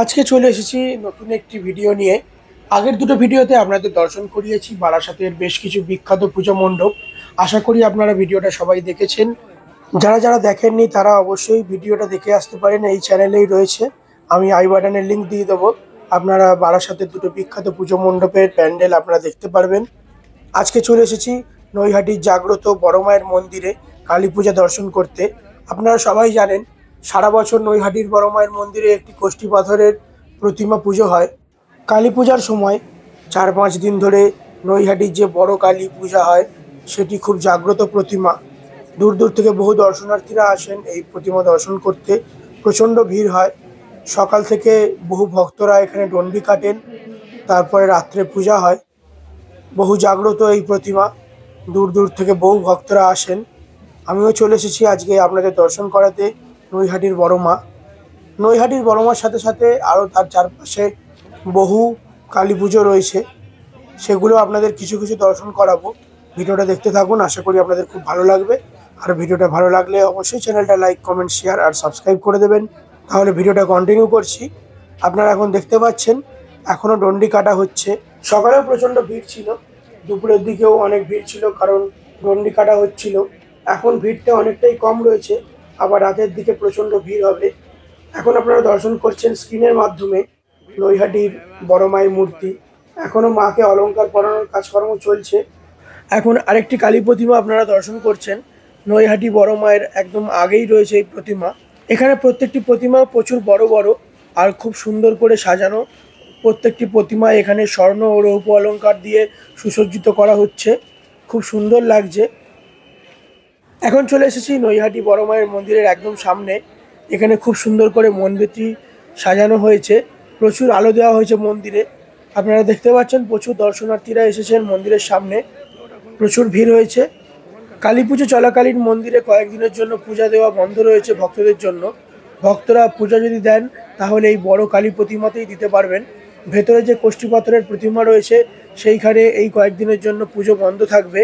আজকে চলে এসেছি নতুন একটি ভিডিও নিয়ে। আগের দুটো ভিডিওতে আপনাদের দর্শন করিয়েছি বারাসাতের বেশ কিছু বিখ্যাত পুজো মণ্ডপ। আশা করি আপনারা ভিডিওটা সবাই দেখেছেন। যারা যারা দেখেননি তারা অবশ্যই ভিডিওটা দেখে আসতে পারেন, এই চ্যানেলেই রয়েছে। আমি আই বাটনের লিঙ্ক দিয়ে দেবো। আপনারা বারাসাতের দুটো বিখ্যাত পুজো মণ্ডপের প্যান্ডেল আপনারা দেখতে পারবেন। আজকে চলে এসেছি নৈহাটির জাগ্রত বড় মায়ের মন্দিরে কালী পূজা দর্শন করতে। আপনারা সবাই জানেন সারা বছর নৈহাটির বড় মায়ের মন্দিরে একটি কোষ্ঠী পাথরের প্রতিমা পুজো হয়। কালী পূজার সময় 4-5 দিন ধরে নৈহাটির যে বড় কালী পূজা হয় সেটি খুব জাগ্রত প্রতিমা। দূর দূর থেকে বহু দর্শনার্থীরা আসেন এই প্রতিমা দর্শন করতে। প্রচণ্ড ভিড় হয়। সকাল থেকে বহু ভক্তরা এখানে ডন্ডি কাটেন, তারপরে রাত্রে পূজা হয়। বহু জাগ্রত এই প্রতিমা, দূর দূর থেকে বহু ভক্তরা আসেন। আমিও চলে এসেছি আজকে আপনাদের দর্শন করাতে নৈহাটির বড় মা। নৈহাটির বড় মার সাথে সাথে আরও তার চারপাশে বহু কালী পুজো রয়েছে, সেগুলো আপনাদের কিছু কিছু দর্শন করাবো। ভিডিওটা দেখতে থাকুন, আশা করি আপনাদের খুব ভালো লাগবে। আর ভিডিওটা ভালো লাগলে অবশ্যই চ্যানেলটা লাইক, কমেন্ট, শেয়ার আর সাবস্ক্রাইব করে দেবেন। তাহলে ভিডিওটা কন্টিনিউ করছি। আপনারা এখন দেখতে পাচ্ছেন এখনও ডন্ডি কাটা হচ্ছে। সকালেও প্রচণ্ড ভিড় ছিল, দুপুরের দিকেও অনেক ভিড় ছিল, কারণ ডন্ডি কাটা হচ্ছিল। এখন ভিড়টা অনেকটাই কম রয়েছে, আবার রাতের দিকে প্রচণ্ড ভিড় হবে। এখন আপনারা দর্শন করছেন স্ক্রিনের মাধ্যমে নৈহাটির বড় মায়ের মূর্তি। এখনও মাকে অলংকার পরানোর কাজকর্ম চলছে। এখন আরেকটি কালী প্রতিমা আপনারা দর্শন করছেন। নৈহাটি বড় মায়ের একদম আগেই রয়েছে এই প্রতিমা। এখানে প্রত্যেকটি প্রতিমা প্রচুর বড় বড় আর খুব সুন্দর করে সাজানো। প্রত্যেকটি প্রতিমা এখানে স্বর্ণ ও রৌপ্য অলংকার দিয়ে সুসজ্জিত করা হচ্ছে, খুব সুন্দর লাগছে। এখন চলে এসেছি নৈহাটি বড় মায়ের মন্দিরের একদম সামনে। এখানে খুব সুন্দর করে মন্দিরটি সাজানো হয়েছে, প্রচুর আলো দেওয়া হয়েছে মন্দিরে। আপনারা দেখতে পাচ্ছেন প্রচুর দর্শনার্থীরা এসেছেন মন্দিরের সামনে, প্রচুর ভিড় হয়েছে। কালী পুজো চলাকালীন মন্দিরে কয়েকদিনের জন্য পূজা দেওয়া বন্ধ রয়েছে ভক্তদের জন্য। ভক্তরা পূজা যদি দেন তাহলে এই বড় কালী প্রতিমাতেই দিতে পারবেন। ভেতরে যে কোষ্ঠী পাথরের প্রতিমা রয়েছে সেইখানে এই কয়েকদিনের জন্য পুজো বন্ধ থাকবে।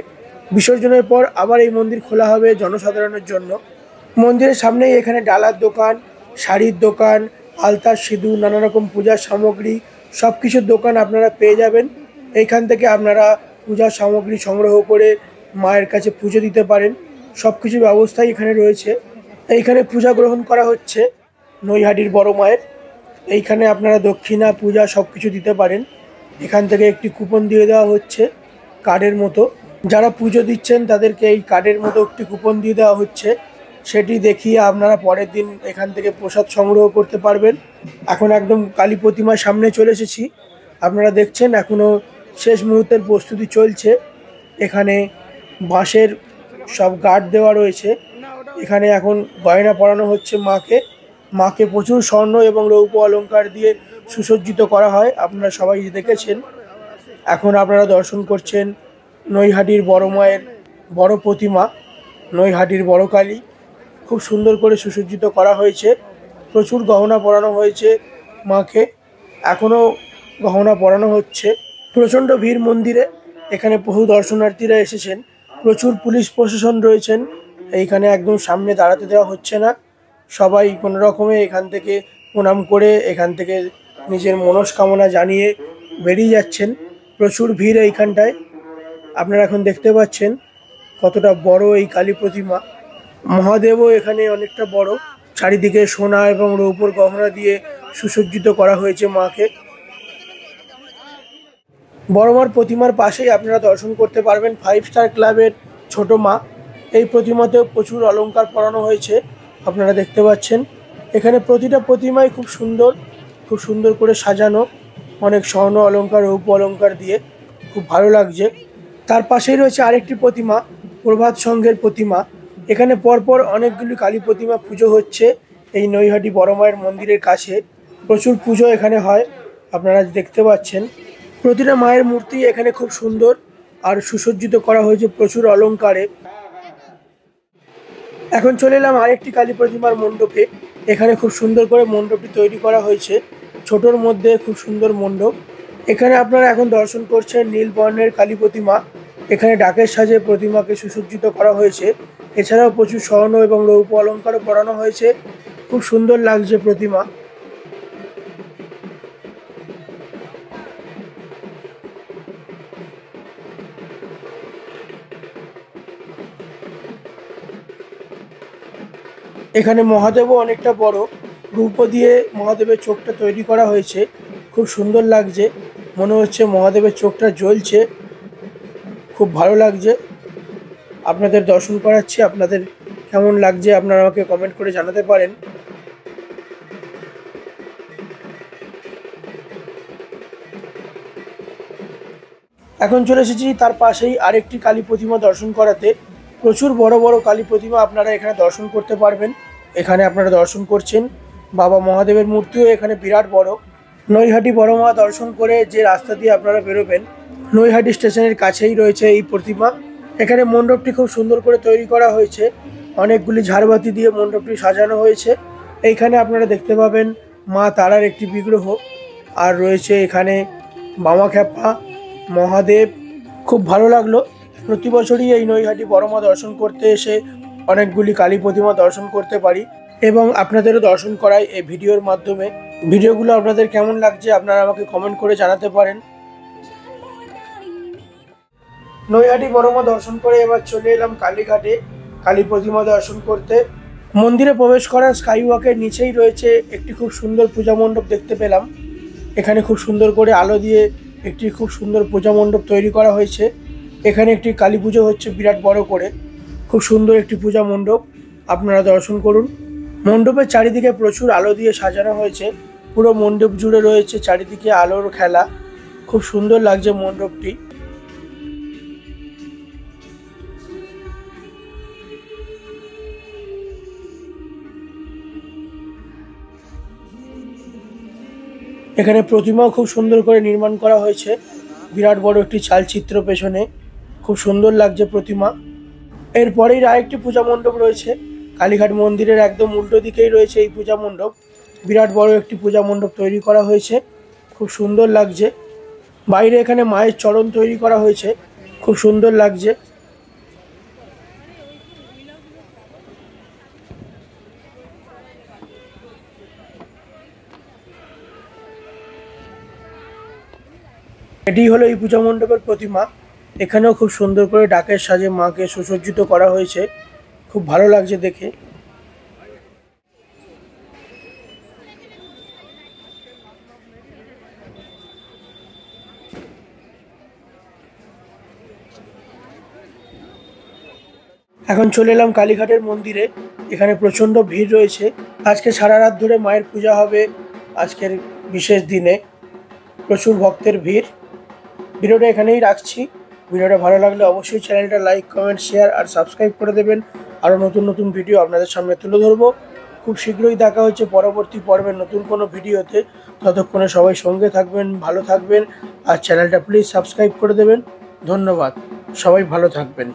বিসর্জনের পর আবার এই মন্দির খোলা হবে জনসাধারণের জন্য। মন্দিরের সামনেই এখানে ডালার দোকান, শাড়ির দোকান, আলতা, সিঁদুর, নানা রকম পূজার সামগ্রী, সব কিছুর দোকান আপনারা পেয়ে যাবেন। এইখান থেকে আপনারা পূজার সামগ্রী সংগ্রহ করে মায়ের কাছে পুজো দিতে পারেন। সব কিছু ব্যবস্থাই এখানে রয়েছে। এইখানে পূজা গ্রহণ করা হচ্ছে নৈহাটির বড় মায়ের। এইখানে আপনারা দক্ষিণা, পূজা সব কিছু দিতে পারেন। এখান থেকে একটি কুপন দিয়ে দেওয়া হচ্ছে কার্ডের মতো। যারা পুজো দিচ্ছেন তাদেরকে এই কার্ডের মতো একটি কুপন দিয়ে দেওয়া হচ্ছে, সেটি দেখিয়ে আপনারা পরের দিন এখান থেকে প্রসাদ সংগ্রহ করতে পারবেন। এখন একদম কালী প্রতিমার সামনে চলে এসেছি। আপনারা দেখছেন এখনও শেষ মুহূর্তের প্রস্তুতি চলছে। এখানে বাঁশের সব গার্ড দেওয়া রয়েছে। এখানে এখন গয়না পরানো হচ্ছে মাকে। মাকে প্রচুর স্বর্ণ এবং রৌপ্য অলংকার দিয়ে সুসজ্জিত করা হয়, আপনারা সবাই দেখেছেন। এখন আপনারা দর্শন করছেন নৈহাটির বড় মায়ের বড় প্রতিমা, নৈহাটির বড় কালী। খুব সুন্দর করে সুসজ্জিত করা হয়েছে, প্রচুর গহনা পরানো হয়েছে মাকে। এখনও গহনা পরানো হচ্ছে। প্রচণ্ড ভিড় মন্দিরে। এখানে বহু দর্শনার্থীরা এসেছেন, প্রচুর পুলিশ প্রশাসন রয়েছেন। এইখানে একদম সামনে দাঁড়াতে দেওয়া হচ্ছে না। সবাই কোনো রকমে এখান থেকে প্রণাম করে এখান থেকে নিজের মনস্কামনা জানিয়ে বেরিয়ে যাচ্ছেন। প্রচুর ভিড় এইখানটায়। আপনারা এখন দেখতে পাচ্ছেন কতটা বড় এই কালী প্রতিমা। মহাদেবও এখানে অনেকটা বড়। চারিদিকে সোনা এবং রৌপ্যর গহনা দিয়ে সুসজ্জিত করা হয়েছে মাকে। বড় মার প্রতিমার পাশেই আপনারা দর্শন করতে পারবেন 5 স্টার ক্লাবের ছোট মা। এই প্রতিমাতেও প্রচুর অলংকার পরানো হয়েছে, আপনারা দেখতে পাচ্ছেন। এখানে প্রতিটা প্রতিমাই খুব সুন্দর, খুব সুন্দর করে সাজানো, অনেক স্বর্ণ অলংকার, রৌপ্য অলংকার দিয়ে খুব ভালো লাগছে। তার পাশেই রয়েছে আরেকটি প্রতিমা, প্রভাত সংঘের প্রতিমা। এখানে পরপর অনেকগুলি কালী প্রতিমা পুজো হচ্ছে এই নৈহাটি বড় মায়ের মন্দিরের কাছে। প্রচুর পুজো এখানে হয়, আপনারা দেখতে পাচ্ছেন। প্রতিটা মায়ের মূর্তি এখানে খুব সুন্দর আর সুসজ্জিত করা হয়েছে প্রচুর অলংকারে। এখন চলে এলাম আরেকটি কালী প্রতিমার মণ্ডপে। এখানে খুব সুন্দর করে মণ্ডপটি তৈরি করা হয়েছে, ছোটোর মধ্যে খুব সুন্দর মণ্ডপ। এখানে আপনারা এখন দর্শন করছেন নীল বর্ণের কালী প্রতিমা। এখানে ডাকের সাজে প্রতিমাকে সুসজ্জিত করা হয়েছে। এছাড়াও প্রচুর স্বর্ণ এবং রৌপ্য অলংকারও পরানো হয়েছে, খুব সুন্দর লাগছে প্রতিমা। এখানে মহাদেবও অনেকটা বড়, রূপ দিয়ে মহাদেবের চোখটা তৈরি করা হয়েছে। খুব সুন্দর লাগছে, মনে হচ্ছে মহাদেবের চোখটা জ্বলছে, খুব ভালো লাগছে। আপনাদের দর্শন করাচ্ছি, আপনাদের কেমন লাগছে আপনারা আমাকে কমেন্ট করে জানাতে পারেন। এখন চলে এসেছি তার পাশেই আরেকটি কালী প্রতিমা দর্শন করাতে। প্রচুর বড় বড় কালী প্রতিমা আপনারা এখানে দর্শন করতে পারবেন। এখানে আপনারা দর্শন করছেন বাবা মহাদেবের মূর্তিও এখানে বিরাট বড়। নৈহাটি বড় মা দর্শন করে যে রাস্তা দিয়ে আপনারা বেরোবেন, নৈহাটি স্টেশনের কাছেই রয়েছে এই প্রতিমা। এখানে মণ্ডপটি খুব সুন্দর করে তৈরি করা হয়েছে, অনেকগুলি ঝাড়বাতি দিয়ে মণ্ডপটি সাজানো হয়েছে। এইখানে আপনারা দেখতে পাবেন মা তারার একটি বিগ্রহ, আর রয়েছে এখানে বামাখ্যাপা, মহাদেব। খুব ভালো লাগলো। প্রতি বছরই এই নৈহাটি বড় মা দর্শন করতে এসে অনেকগুলি কালী প্রতিমা দর্শন করতে পারি এবং আপনাদেরও দর্শন করাই এই ভিডিওর মাধ্যমে। ভিডিওগুলো আপনাদের কেমন লাগছে আপনারা আমাকে কমেন্ট করে জানাতে পারেন। নৈহাটি বড় মা দর্শন করে এবার চলে এলাম কালীঘাটে কালী প্রতিমা দর্শন করতে। মন্দিরে প্রবেশ করার স্কাইওয়াকের নিচেই রয়েছে একটি খুব সুন্দর পূজা মণ্ডপ দেখতে পেলাম। এখানে খুব সুন্দর করে আলো দিয়ে একটি খুব সুন্দর পূজা মণ্ডপ তৈরি করা হয়েছে। এখানে একটি কালী পুজো হচ্ছে বিরাট বড় করে, খুব সুন্দর একটি পূজা মণ্ডপ, আপনারা দর্শন করুন। মণ্ডপের চারিদিকে প্রচুর আলো দিয়ে সাজানো হয়েছে, পুরো মণ্ডপ জুড়ে রয়েছে চারিদিকে আলোর খেলা, খুব সুন্দর লাগছে মণ্ডপটি। এখানে প্রতিমাও খুব সুন্দর করে নির্মাণ করা হয়েছে, বিরাট বড় একটি চালচিত্র পেছনে, খুব সুন্দর লাগছে প্রতিমা। এরপরেই আরেকটি পূজা মণ্ডপ রয়েছে, কালীঘাট মন্দিরের একদম উল্টো দিকেই রয়েছে এই পূজা মণ্ডপ। বিরাট বড় একটি পূজা মণ্ডপ তৈরি করা হয়েছে, খুব সুন্দর লাগছে। বাইরে এখানে মায়ের চরণ তৈরি করা হয়েছে, খুব সুন্দর লাগছে। এটি হলো এই পূজা মণ্ডপের প্রতিমা। এখানেও খুব সুন্দর করে ডাকের সাজে মাকে সুসজ্জিত করা হয়েছে, খুব ভালো লাগছে দেখে। এখন চলে এলাম কালীঘাটের মন্দিরে। এখানে প্রচণ্ড ভিড় রয়েছে, আজকে সারা রাত ধরে মায়ের পূজা হবে। আজকের বিশেষ দিনে প্রচুর ভক্তের ভিড়। ভিডিওটা এখানেই রাখছি। ভিডিওটা ভালো লাগলে অবশ্যই চ্যানেলটা লাইক, কমেন্ট, শেয়ার আর সাবস্ক্রাইব করে দেবেন। আরও নতুন নতুন ভিডিও আপনাদের সামনে তুলে ধরবো। খুব শীঘ্রই দেখা হচ্ছে পরবর্তী পর্বের নতুন কোনো ভিডিওতে। ততক্ষণে সবাই সঙ্গে থাকবেন, ভালো থাকবেন আর চ্যানেলটা প্লিজ সাবস্ক্রাইব করে দেবেন। ধন্যবাদ, সবাই ভালো থাকবেন।